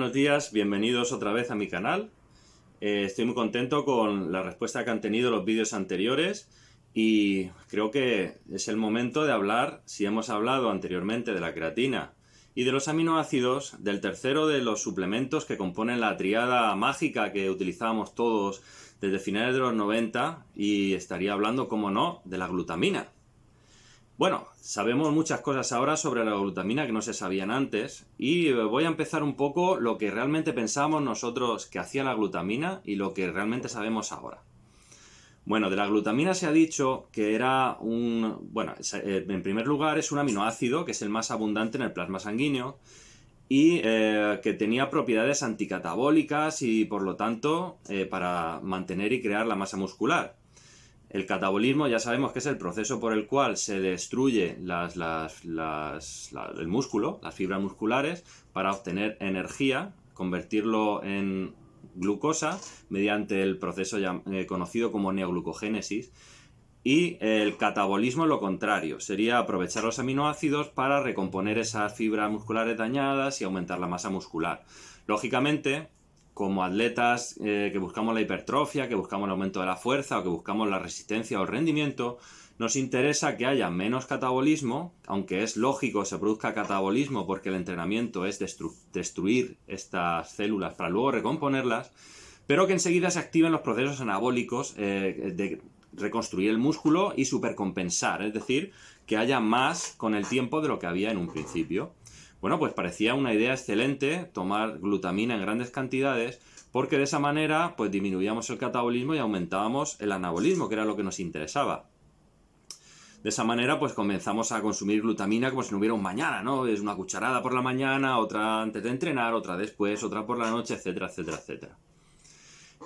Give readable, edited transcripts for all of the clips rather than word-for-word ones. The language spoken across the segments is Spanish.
Buenos días, bienvenidos otra vez a mi canal. Estoy muy contento con la respuesta que han tenido los vídeos anteriores y creo que es el momento de hablar, si hemos hablado anteriormente de la creatina y de los aminoácidos, del tercero de los suplementos que componen la triada mágica que utilizábamos todos desde finales de los 90 y estaría hablando, como no, de la glutamina. Bueno, sabemos muchas cosas ahora sobre la glutamina que no se sabían antes y voy a empezar un poco lo que realmente pensábamos nosotros que hacía la glutamina y lo que realmente sabemos ahora. Bueno, de la glutamina se ha dicho que era en primer lugar es un aminoácido que es el más abundante en el plasma sanguíneo y que tenía propiedades anticatabólicas y por lo tanto para mantener y crear la masa muscular. El catabolismo ya sabemos que es el proceso por el cual se destruye el músculo, las fibras musculares, para obtener energía, convertirlo en glucosa mediante el proceso conocido como neoglucogénesis. Y el catabolismo es lo contrario, sería aprovechar los aminoácidos para recomponer esas fibras musculares dañadas y aumentar la masa muscular. Lógicamente, como atletas que buscamos la hipertrofia, que buscamos el aumento de la fuerza o que buscamos la resistencia o el rendimiento, nos interesa que haya menos catabolismo, aunque es lógico que se produzca catabolismo porque el entrenamiento es destruir estas células para luego recomponerlas, pero que enseguida se activen los procesos anabólicos de reconstruir el músculo y supercompensar, es decir, que haya más con el tiempo de lo que había en un principio. Bueno, pues parecía una idea excelente tomar glutamina en grandes cantidades porque de esa manera pues disminuíamos el catabolismo y aumentábamos el anabolismo, que era lo que nos interesaba. De esa manera pues comenzamos a consumir glutamina como si no hubiera un mañana, ¿no? Es una cucharada por la mañana, otra antes de entrenar, otra después, otra por la noche, etcétera, etcétera, etcétera.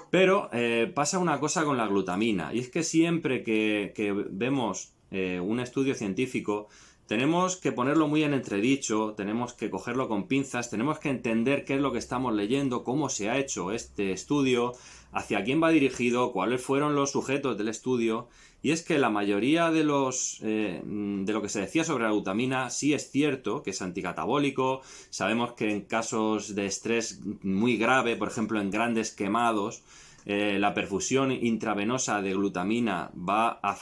Pero pasa una cosa con la glutamina y es que siempre que vemos un estudio científico tenemos que ponerlo muy en entredicho, tenemos que cogerlo con pinzas, tenemos que entender qué es lo que estamos leyendo, cómo se ha hecho este estudio, hacia quién va dirigido, cuáles fueron los sujetos del estudio. Y es que la mayoría de lo que se decía sobre la glutamina sí es cierto, que es anticatabólico. Sabemos que en casos de estrés muy grave, por ejemplo en grandes quemados, la perfusión intravenosa de glutamina va a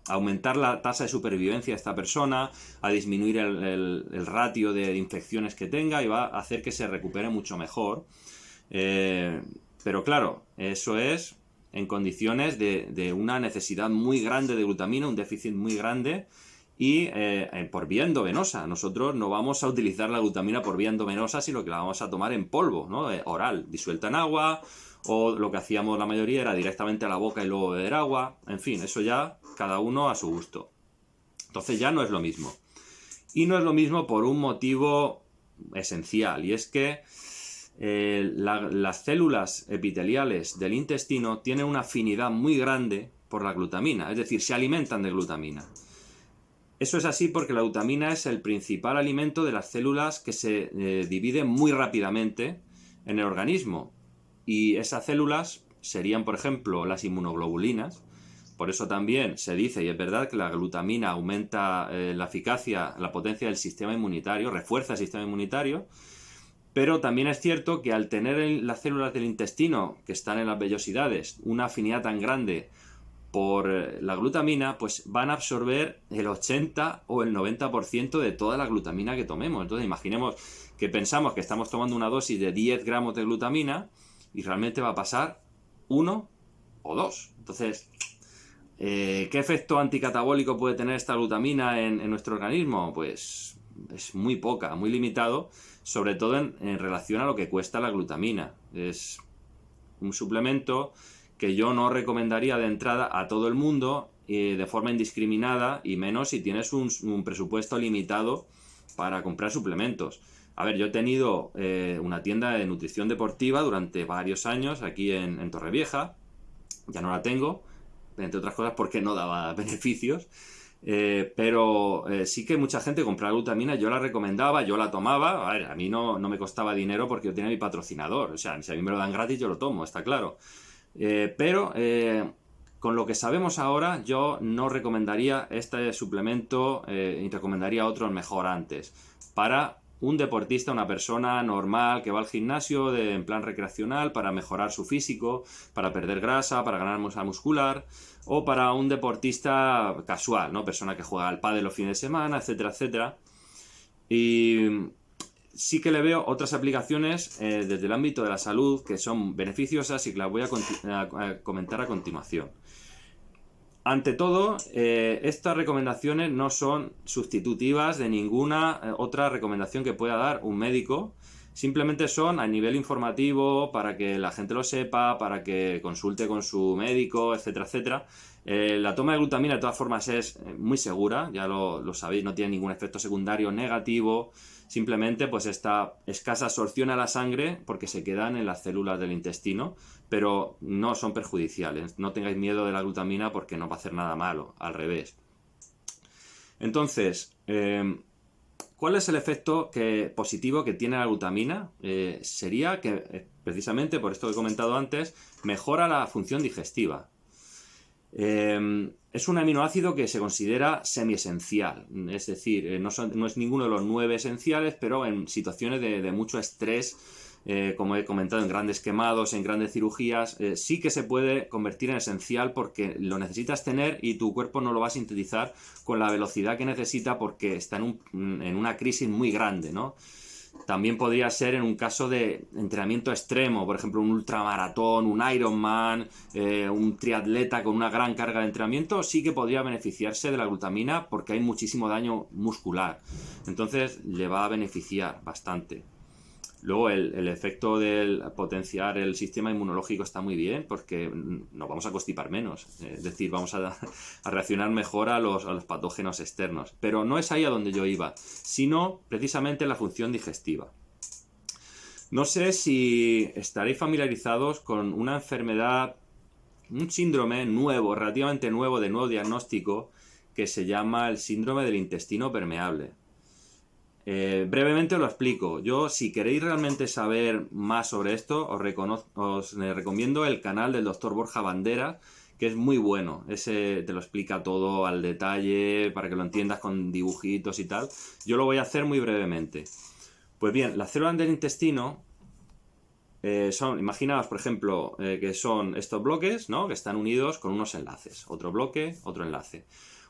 aumentar la tasa de supervivencia de esta persona, a disminuir el ratio de infecciones que tenga y va a hacer que se recupere mucho mejor. Pero claro, eso es en condiciones de una necesidad muy grande de glutamina, un déficit muy grande y por vía endovenosa. Nosotros no vamos a utilizar la glutamina por vía endovenosa, sino que la vamos a tomar en polvo, ¿no? Oral, disuelta en agua, o lo que hacíamos la mayoría era directamente a la boca y luego beber agua. En fin, eso ya cada uno a su gusto. Entonces ya no es lo mismo. Y no es lo mismo por un motivo esencial, y es que las células epiteliales del intestino tienen una afinidad muy grande por la glutamina, es decir, se alimentan de glutamina. Eso es así porque la glutamina es el principal alimento de las células que se dividen muy rápidamente en el organismo. Y esas células serían, por ejemplo, las inmunoglobulinas. Por eso también se dice, y es verdad, que la glutamina aumenta la eficacia, la potencia del sistema inmunitario, refuerza el sistema inmunitario. Pero también es cierto que al tener las células del intestino, que están en las vellosidades, una afinidad tan grande por la glutamina, pues van a absorber el 80 o el 90% de toda la glutamina que tomemos. Entonces imaginemos que pensamos que estamos tomando una dosis de 10 gramos de glutamina y realmente va a pasar 1 o 2. Entonces, ¿qué efecto anticatabólico puede tener esta glutamina en nuestro organismo? Pues es muy poca, muy limitado, sobre todo en relación a lo que cuesta la glutamina. Es un suplemento que yo no recomendaría de entrada a todo el mundo de forma indiscriminada, y menos si tienes un presupuesto limitado para comprar suplementos. A ver, yo he tenido una tienda de nutrición deportiva durante varios años aquí en Torrevieja. Ya no la tengo, entre otras cosas porque no daba beneficios. Pero sí que mucha gente compraba glutamina, yo la recomendaba, yo la tomaba. A ver, a mí no me costaba dinero porque yo tenía mi patrocinador. O sea, si a mí me lo dan gratis yo lo tomo, está claro. Pero con lo que sabemos ahora, yo no recomendaría este suplemento y recomendaría otros mejor antes, para un deportista, una persona normal que va al gimnasio en plan recreacional para mejorar su físico, para perder grasa, para ganar masa muscular, o para un deportista casual, ¿no? Persona que juega al pádel los fines de semana, etcétera, etcétera. Y sí que le veo otras aplicaciones desde el ámbito de la salud que son beneficiosas y que las voy a comentar a continuación. Ante todo, estas recomendaciones no son sustitutivas de ninguna otra recomendación que pueda dar un médico. Simplemente son a nivel informativo, para que la gente lo sepa, para que consulte con su médico, etcétera, etcétera. La toma de glutamina de todas formas es muy segura, ya lo sabéis, no tiene ningún efecto secundario negativo. Simplemente pues esta escasa absorción a la sangre porque se quedan en las células del intestino, pero no son perjudiciales. No tengáis miedo de la glutamina porque no va a hacer nada malo, al revés. Entonces, ¿cuál es el efecto positivo que tiene la glutamina? Sería que, precisamente por esto que he comentado antes, mejora la función digestiva. Es un aminoácido que se considera semiesencial, es decir, no es ninguno de los 9 esenciales, pero en situaciones de mucho estrés, como he comentado, en grandes quemados, en grandes cirugías, sí que se puede convertir en esencial porque lo necesitas tener y tu cuerpo no lo va a sintetizar con la velocidad que necesita porque está en una crisis muy grande, ¿no? También podría ser en un caso de entrenamiento extremo, por ejemplo un ultramaratón, un Ironman, un triatleta con una gran carga de entrenamiento, sí que podría beneficiarse de la glutamina porque hay muchísimo daño muscular. Entonces le va a beneficiar bastante. Luego el efecto del potenciar el sistema inmunológico está muy bien porque nos vamos a constipar menos, es decir, vamos a reaccionar mejor a los patógenos externos. Pero no es ahí a donde yo iba, sino precisamente la función digestiva. No sé si estaréis familiarizados con una enfermedad, un síndrome nuevo, relativamente nuevo, de nuevo diagnóstico, que se llama el síndrome del intestino permeable. Brevemente os lo explico. Yo, si queréis realmente saber más sobre esto, os recomiendo el canal del doctor Borja Bandera, que es muy bueno. Ese te lo explica todo al detalle para que lo entiendas con dibujitos y tal. Yo lo voy a hacer muy brevemente. Pues bien, las células del intestino imaginaos, por ejemplo, que son estos bloques, ¿no? Que están unidos con unos enlaces. Otro bloque, otro enlace.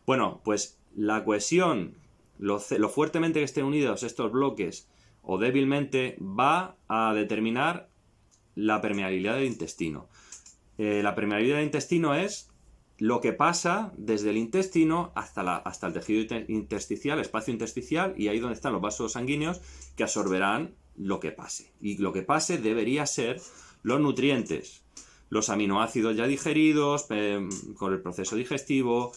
Bueno, pues la cohesión, lo fuertemente que estén unidos estos bloques o débilmente, va a determinar la permeabilidad del intestino. La permeabilidad del intestino es lo que pasa desde el intestino hasta el tejido intersticial, espacio intersticial, y ahí donde están los vasos sanguíneos que absorberán lo que pase. Y lo que pase debería ser los nutrientes, los aminoácidos ya digeridos con el proceso digestivo,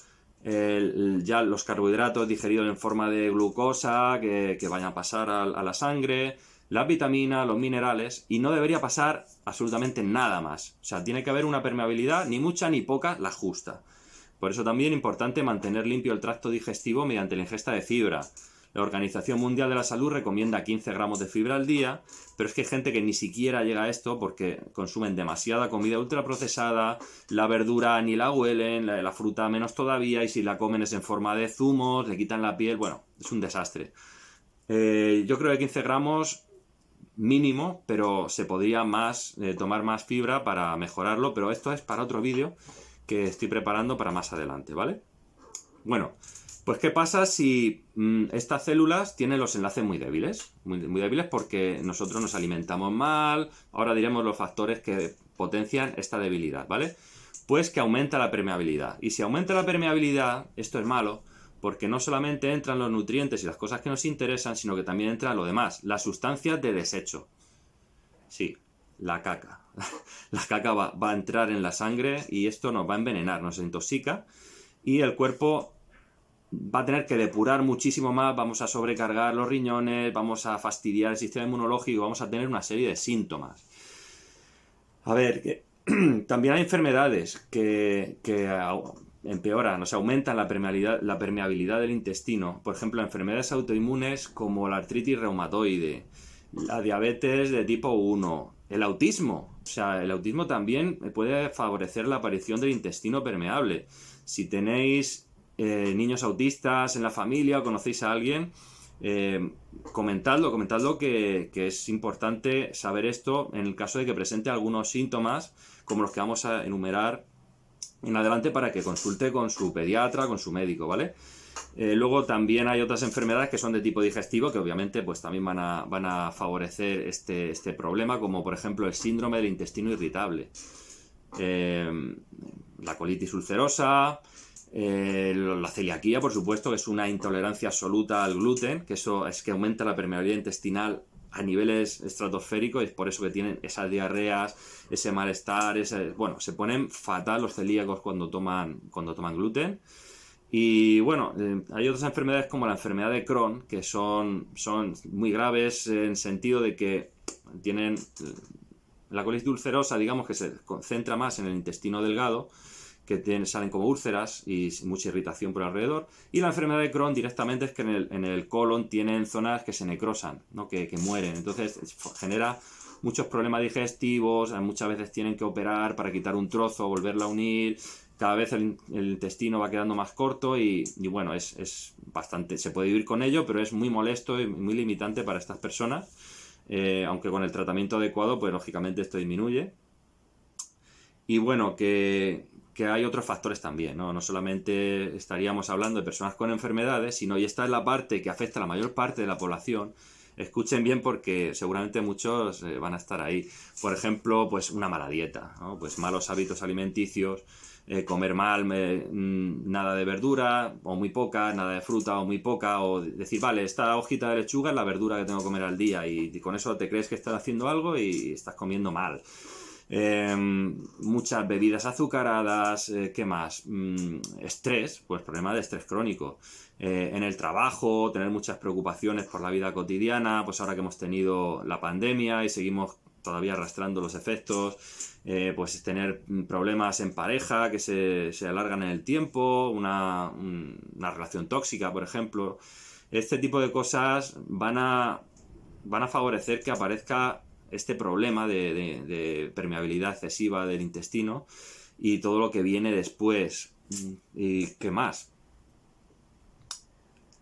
ya los carbohidratos digeridos en forma de glucosa que vayan a pasar a la sangre, las vitaminas, los minerales, y no debería pasar absolutamente nada más. O sea, tiene que haber una permeabilidad, ni mucha ni poca, la justa. Por eso también es importante mantener limpio el tracto digestivo mediante la ingesta de fibra. La Organización Mundial de la Salud recomienda 15 gramos de fibra al día, pero es que hay gente que ni siquiera llega a esto porque consumen demasiada comida ultraprocesada, la verdura ni la huelen, la fruta menos todavía, y si la comen es en forma de zumos, le quitan la piel, bueno, es un desastre. Yo creo que 15 gramos mínimo, pero se podría tomar más fibra para mejorarlo, pero esto es para otro vídeo que estoy preparando para más adelante, ¿vale? Bueno, pues ¿qué pasa si estas células tienen los enlaces muy débiles? Muy débiles porque nosotros nos alimentamos mal. Ahora diremos los factores que potencian esta debilidad, ¿vale? Pues que aumenta la permeabilidad. Y si aumenta la permeabilidad, esto es malo, porque no solamente entran los nutrientes y las cosas que nos interesan, sino que también entra lo demás, las sustancias de desecho. Sí, la caca. La caca va a entrar en la sangre y esto nos va a envenenar, nos intoxica, y el cuerpo va a tener que depurar muchísimo más, vamos a sobrecargar los riñones, vamos a fastidiar el sistema inmunológico, vamos a tener una serie de síntomas. A ver, también hay enfermedades que empeoran, o sea, aumentan la permeabilidad del intestino. Por ejemplo, enfermedades autoinmunes como la artritis reumatoide, la diabetes de tipo 1, el autismo. O sea, el autismo también puede favorecer la aparición del intestino permeable. Si tenéis niños autistas en la familia o conocéis a alguien, Comentadlo que es importante saber esto en el caso de que presente algunos síntomas como los que vamos a enumerar en adelante, para que consulte con su pediatra, con su médico, ¿vale? Luego también hay otras enfermedades que son de tipo digestivo, que obviamente pues también van a favorecer este problema, como por ejemplo el síndrome del intestino irritable, la colitis ulcerosa, la celiaquía, por supuesto, que es una intolerancia absoluta al gluten, que eso es que aumenta la permeabilidad intestinal a niveles estratosféricos, y es por eso que tienen esas diarreas, ese malestar, bueno, se ponen fatal los celíacos cuando toman gluten. Y bueno, hay otras enfermedades como la enfermedad de Crohn, que son muy graves en sentido de que tienen la colitis ulcerosa, digamos, que se concentra más en el intestino delgado, que salen como úlceras y mucha irritación por alrededor. Y la enfermedad de Crohn directamente es que en el colon tienen zonas que se necrosan, ¿no? que mueren. Entonces genera muchos problemas digestivos, muchas veces tienen que operar para quitar un trozo, volverla a unir. Cada vez el intestino va quedando más corto y bueno, es bastante... Se puede vivir con ello, pero es muy molesto y muy limitante para estas personas. Aunque con el tratamiento adecuado, pues lógicamente esto disminuye. Y bueno, que hay otros factores también, ¿no? No solamente estaríamos hablando de personas con enfermedades, sino, y esta es la parte que afecta a la mayor parte de la población. Escuchen bien porque seguramente muchos van a estar ahí. Por ejemplo, pues una mala dieta, ¿no? Pues malos hábitos alimenticios, comer mal, nada de verdura o muy poca, nada de fruta o muy poca, o decir, vale, esta hojita de lechuga es la verdura que tengo que comer al día, y con eso te crees que estás haciendo algo y estás comiendo mal. Muchas bebidas azucaradas, ¿qué más? Estrés, pues problema de estrés crónico. En el trabajo, tener muchas preocupaciones por la vida cotidiana, pues ahora que hemos tenido la pandemia y seguimos todavía arrastrando los efectos, pues tener problemas en pareja que se alargan en el tiempo, una relación tóxica, por ejemplo. Este tipo de cosas van a favorecer que aparezca este problema de permeabilidad excesiva del intestino y todo lo que viene después. ¿Y qué más?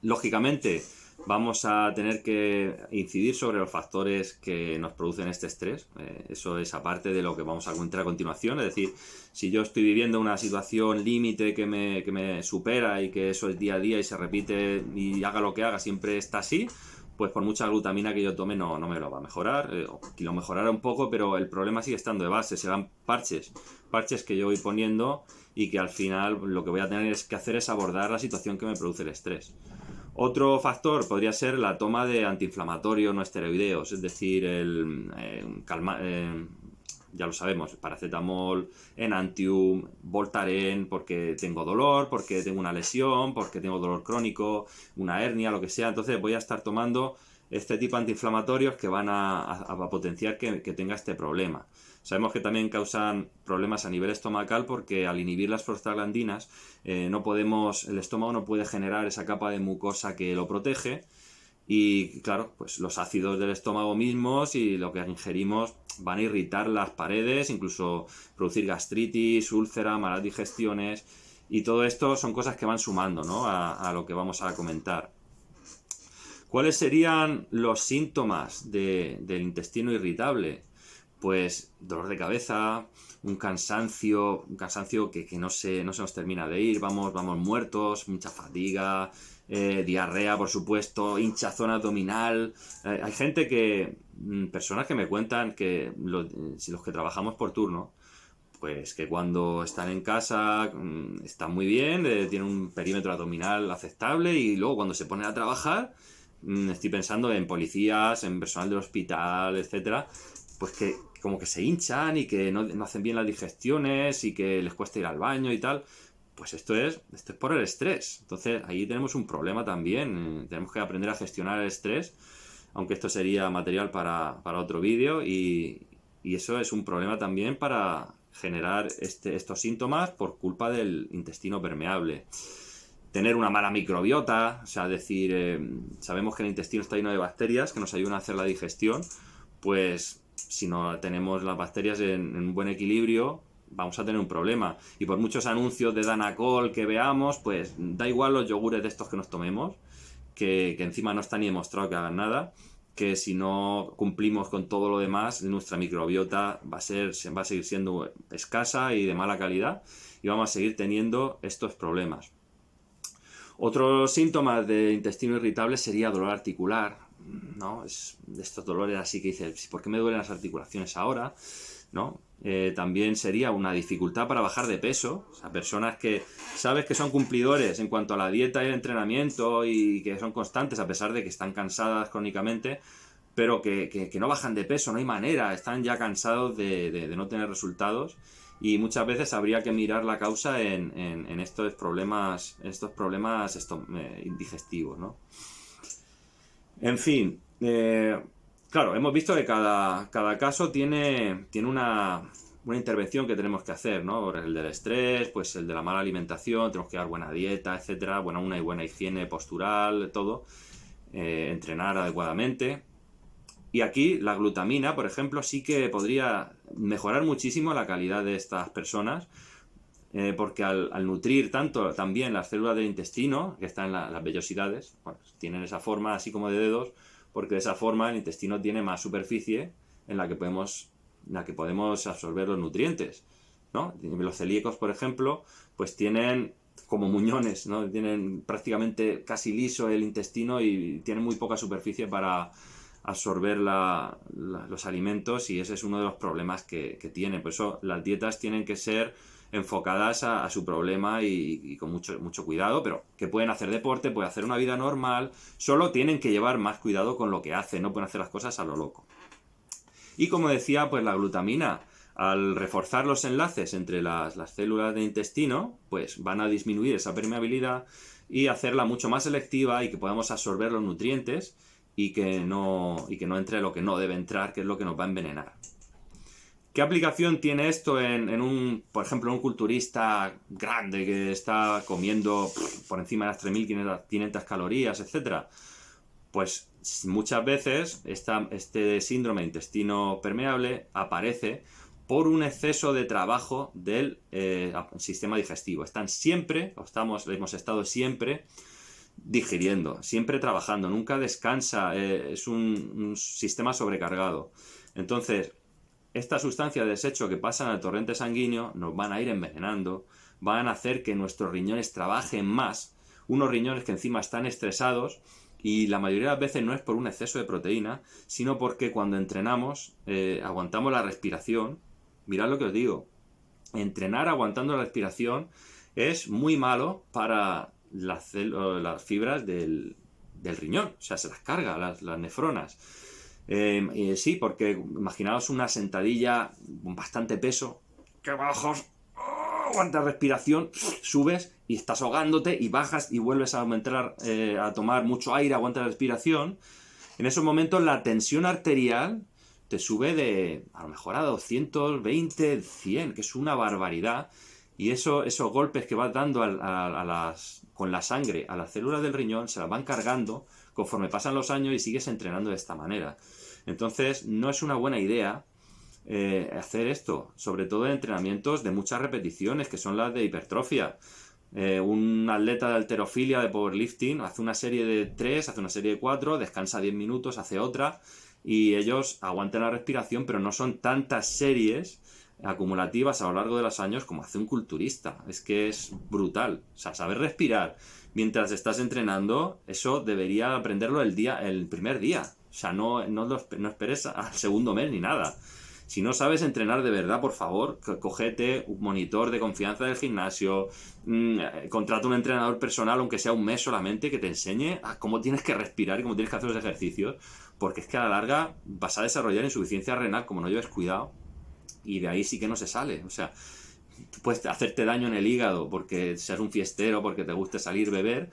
Lógicamente, vamos a tener que incidir sobre los factores que nos producen este estrés. Eso es aparte de lo que vamos a comentar a continuación. Es decir, si yo estoy viviendo una situación límite que me supera y que eso es día a día y se repite y haga lo que haga, siempre está así, pues por mucha glutamina que yo tome no me lo va a mejorar. Lo mejorará un poco, pero el problema sigue estando de base. Serán parches que yo voy poniendo y que al final lo que voy a tener que hacer es abordar la situación que me produce el estrés. Otro factor podría ser la toma de antiinflamatorios no esteroideos, es decir, ya lo sabemos, paracetamol, Enantium, Voltaren, porque tengo dolor, porque tengo una lesión, porque tengo dolor crónico, una hernia, lo que sea. Entonces voy a estar tomando este tipo de antiinflamatorios que van a potenciar que tenga este problema. Sabemos que también causan problemas a nivel estomacal porque al inhibir las prostaglandinas el estómago no puede generar esa capa de mucosa que lo protege, y claro, pues los ácidos del estómago mismos y lo que ingerimos van a irritar las paredes, incluso producir gastritis, úlcera, malas digestiones, y todo esto son cosas que van sumando, ¿no? a lo que vamos a comentar. ¿Cuáles serían los síntomas del intestino irritable? Pues dolor de cabeza, un cansancio que no se nos termina de ir, vamos muertos, mucha fatiga, diarrea, por supuesto, hinchazón abdominal. Hay gente personas que me cuentan que los que trabajamos por turno, pues que cuando están en casa están muy bien, tienen un perímetro abdominal aceptable, y luego cuando se ponen a trabajar, estoy pensando en policías, en personal del hospital, etcétera, pues que como que se hinchan y que no hacen bien las digestiones y que les cuesta ir al baño y tal. Pues esto es por el estrés. Entonces ahí tenemos un problema también. Tenemos que aprender a gestionar el estrés, aunque esto sería material para otro vídeo, y eso es un problema también para generar estos síntomas por culpa del intestino permeable. Tener una mala microbiota, o sea, sabemos que el intestino está lleno de bacterias que nos ayudan a hacer la digestión. Pues si no tenemos las bacterias en un buen equilibrio, vamos a tener un problema. Y por muchos anuncios de Danacol que veamos, pues da igual los yogures de estos que nos tomemos, que encima no está ni demostrado que hagan nada, que si no cumplimos con todo lo demás, nuestra microbiota va a seguir siendo escasa y de mala calidad, y vamos a seguir teniendo estos problemas. Otros síntomas de intestino irritable sería dolor articular, ¿no? Es de estos dolores así que dices, ¿por qué me duelen las articulaciones ahora? ¿No? También sería una dificultad para bajar de peso. O sea, personas que sabes que son cumplidores en cuanto a la dieta y el entrenamiento y que son constantes a pesar de que están cansadas crónicamente, pero que no bajan de peso, no hay manera, están ya cansados de no tener resultados, y muchas veces habría que mirar la causa en estos problemas, digestivos, ¿no? En fin, claro, hemos visto que cada caso tiene una intervención que tenemos que hacer, ¿no? El del estrés, pues el de la mala alimentación, tenemos que dar buena dieta, etcétera, una buena higiene postural, todo, entrenar adecuadamente. Y aquí la glutamina, por ejemplo, sí que podría mejorar muchísimo la calidad de estas personas, porque al nutrir también las células del intestino, que están en las vellosidades, bueno, tienen esa forma así como de dedos, porque de esa forma el intestino tiene más superficie en la que podemos absorber los nutrientes, ¿no? Los celíacos, por ejemplo, pues tienen como muñones, ¿no? Tienen prácticamente casi liso el intestino y tienen muy poca superficie para absorber los alimentos, y ese es uno de los problemas que tienen. Por eso las dietas tienen que ser enfocadas a su problema y con mucho cuidado, pero que pueden hacer deporte, pueden hacer una vida normal, solo tienen que llevar más cuidado con lo que hacen, no pueden hacer las cosas a lo loco. Y como decía, pues la glutamina, al reforzar los enlaces entre las células del intestino, pues van a disminuir esa permeabilidad y hacerla mucho más selectiva, y que podamos absorber los nutrientes y que no entre lo que no debe entrar, que es lo que nos va a envenenar. ¿Qué aplicación tiene esto por ejemplo, en un culturista grande que está comiendo por encima de las 3.500 calorías, etcétera? Pues muchas veces este síndrome de intestino permeable aparece por un exceso de trabajo del sistema digestivo. Hemos estado siempre digiriendo, siempre trabajando, nunca descansa, es un sistema sobrecargado. Entonces, estas sustancias de desecho que pasan al torrente sanguíneo nos van a ir envenenando, van a hacer que nuestros riñones trabajen más, unos riñones que encima están estresados, y la mayoría de las veces no es por un exceso de proteína, sino porque cuando entrenamos aguantamos la respiración. Mirad lo que os digo, entrenar aguantando la respiración es muy malo para las fibras del riñón, o sea, se las carga, las nefronas. Sí, porque imaginaos una sentadilla con bastante peso, que bajas, aguantas respiración, subes y estás ahogándote, y bajas y vuelves a aumentar, a tomar mucho aire, aguantas la respiración. En esos momentos la tensión arterial te sube a lo mejor a 220, 100, que es una barbaridad. Y esos golpes que vas dando con la sangre a las células del riñón se las van cargando conforme pasan los años y sigues entrenando de esta manera. Entonces no es una buena idea hacer esto, sobre todo en entrenamientos de muchas repeticiones, que son las de hipertrofia. Un atleta de halterofilia, de powerlifting, hace una serie de 3, hace una serie de 4, descansa 10 minutos, hace otra, y ellos aguantan la respiración, pero no son tantas series acumulativas a lo largo de los años como hace un culturista. Es que es brutal. O sea, saber respirar mientras estás entrenando, eso debería aprenderlo el primer día. O sea, no esperes al segundo mes ni nada. Si no sabes entrenar de verdad, por favor, cógete un monitor de confianza del gimnasio, contrata un entrenador personal, aunque sea un mes solamente, que te enseñe a cómo tienes que respirar y cómo tienes que hacer los ejercicios, porque es que a la larga vas a desarrollar insuficiencia renal como no lleves cuidado, y de ahí sí que no se sale. O sea, tú puedes hacerte daño en el hígado porque seas un fiestero, porque te guste salir, beber,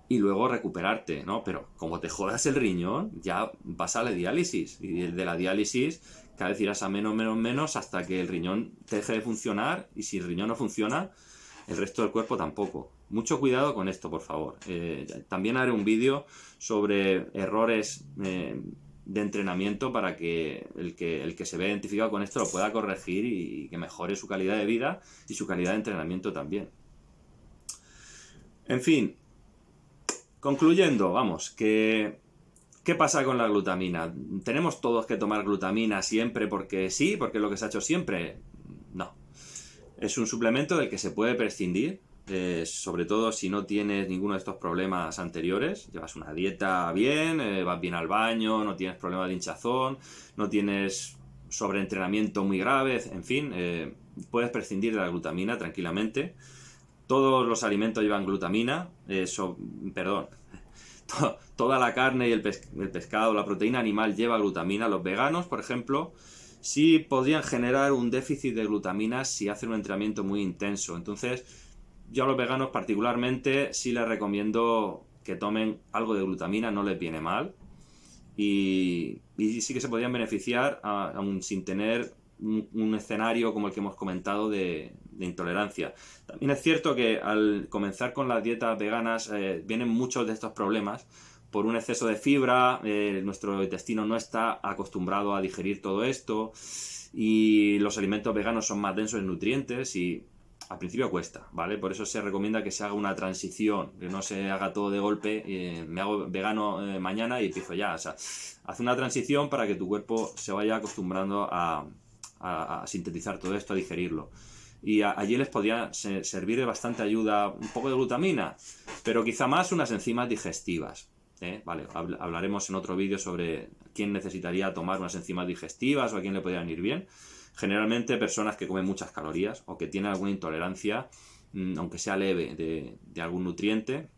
y luego recuperarte, ¿no? Pero como te jodas el riñón, ya vas a la diálisis, y de la diálisis cada vez irás a menos hasta que el riñón te deje de funcionar, y si el riñón no funciona, el resto del cuerpo tampoco. Mucho cuidado con esto, por favor. También haré un vídeo sobre errores de entrenamiento para que el que se vea identificado con esto lo pueda corregir y que mejore su calidad de vida y su calidad de entrenamiento también. En fin, Concluyendo, vamos, ¿qué pasa con la glutamina? ¿Tenemos todos que tomar glutamina siempre porque sí, porque es lo que se ha hecho siempre? No. Es un suplemento del que se puede prescindir, sobre todo si no tienes ninguno de estos problemas anteriores. Llevas una dieta bien, vas bien al baño, no tienes problemas de hinchazón, no tienes sobreentrenamiento muy grave, en fin, puedes prescindir de la glutamina tranquilamente. Todos los alimentos llevan glutamina, toda la carne y el pescado, la proteína animal lleva glutamina. Los veganos, por ejemplo, sí podrían generar un déficit de glutamina si hacen un entrenamiento muy intenso. Entonces, yo a los veganos particularmente sí les recomiendo que tomen algo de glutamina, no les viene mal. Y sí que se podrían beneficiar aún sin tener un escenario como el que hemos comentado de intolerancia. También es cierto que al comenzar con las dietas veganas vienen muchos de estos problemas por un exceso de fibra. Nuestro intestino no está acostumbrado a digerir todo esto y los alimentos veganos son más densos en nutrientes y al principio cuesta, ¿vale? Por eso se recomienda que se haga una transición, que no se haga todo de golpe, me hago vegano mañana y empiezo ya. O sea, haz una transición para que tu cuerpo se vaya acostumbrando a sintetizar todo esto, a digerirlo. Y allí les podría servir de bastante ayuda un poco de glutamina, pero quizá más unas enzimas digestivas. Vale, hablaremos en otro vídeo sobre quién necesitaría tomar unas enzimas digestivas o a quién le podrían ir bien. Generalmente personas que comen muchas calorías o que tienen alguna intolerancia, aunque sea leve, de algún nutriente.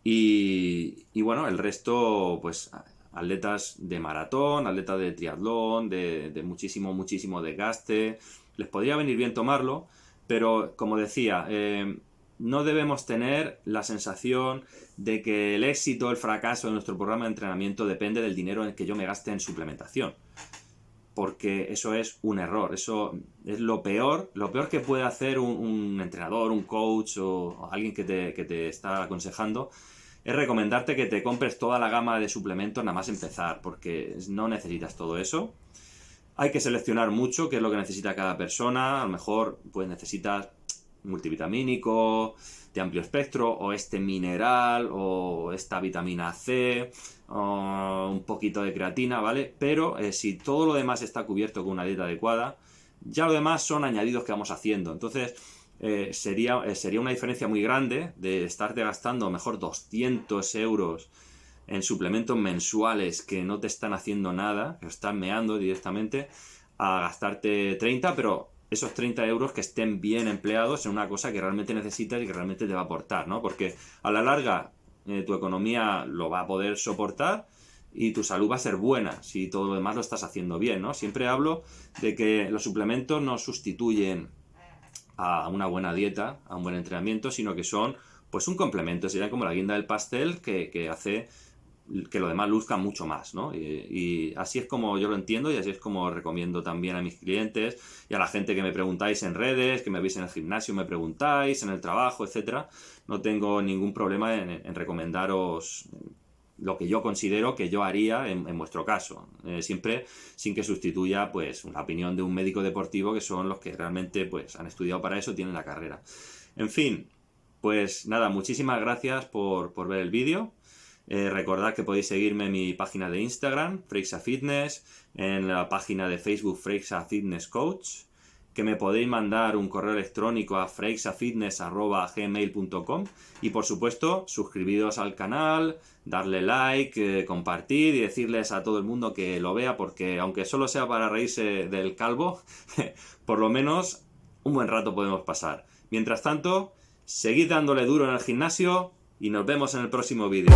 Y bueno, el resto, pues atletas de maratón, atletas de triatlón, de muchísimo desgaste. Les podría venir bien tomarlo, pero como decía, no debemos tener la sensación de que el éxito, el fracaso de nuestro programa de entrenamiento depende del dinero en el que yo me gaste en suplementación. Porque eso es un error, eso es lo peor que puede hacer un entrenador, un coach o alguien que te está aconsejando, es recomendarte que te compres toda la gama de suplementos nada más empezar, porque no necesitas todo eso. Hay que seleccionar mucho qué es lo que necesita cada persona. A lo mejor pues necesitas multivitamínico de amplio espectro, o este mineral, o esta vitamina C, o un poquito de creatina, ¿vale? Pero si todo lo demás está cubierto con una dieta adecuada, ya lo demás son añadidos que vamos haciendo. Entonces sería una diferencia muy grande de estarte gastando a lo mejor 200 euros en suplementos mensuales que no te están haciendo nada, que están meando directamente, a gastarte 30, pero esos 30 euros que estén bien empleados en una cosa que realmente necesitas y que realmente te va a aportar, ¿no? Porque a la larga tu economía lo va a poder soportar y tu salud va a ser buena si todo lo demás lo estás haciendo bien, ¿no? Siempre hablo de que los suplementos no sustituyen a una buena dieta, a un buen entrenamiento, sino que son pues un complemento, serían como la guinda del pastel que hace que lo demás luzca mucho más, ¿no? Y así es como yo lo entiendo y así es como recomiendo también a mis clientes y a la gente que me preguntáis en redes, que me veis en el gimnasio, me preguntáis, en el trabajo, etcétera. No tengo ningún problema en recomendaros lo que yo considero que yo haría en vuestro caso, siempre sin que sustituya pues una opinión de un médico deportivo, que son los que realmente pues han estudiado para eso, tienen la carrera. En fin, pues nada, muchísimas gracias por ver el vídeo. Recordad que podéis seguirme en mi página de Instagram, Freixa Fitness, en la página de Facebook Freixa Fitness Coach, que me podéis mandar un correo electrónico a freixafitness@gmail.com y por supuesto suscribiros al canal, darle like, compartir y decirles a todo el mundo que lo vea, porque aunque solo sea para reírse del calvo, por lo menos un buen rato podemos pasar. Mientras tanto, seguid dándole duro en el gimnasio y nos vemos en el próximo vídeo.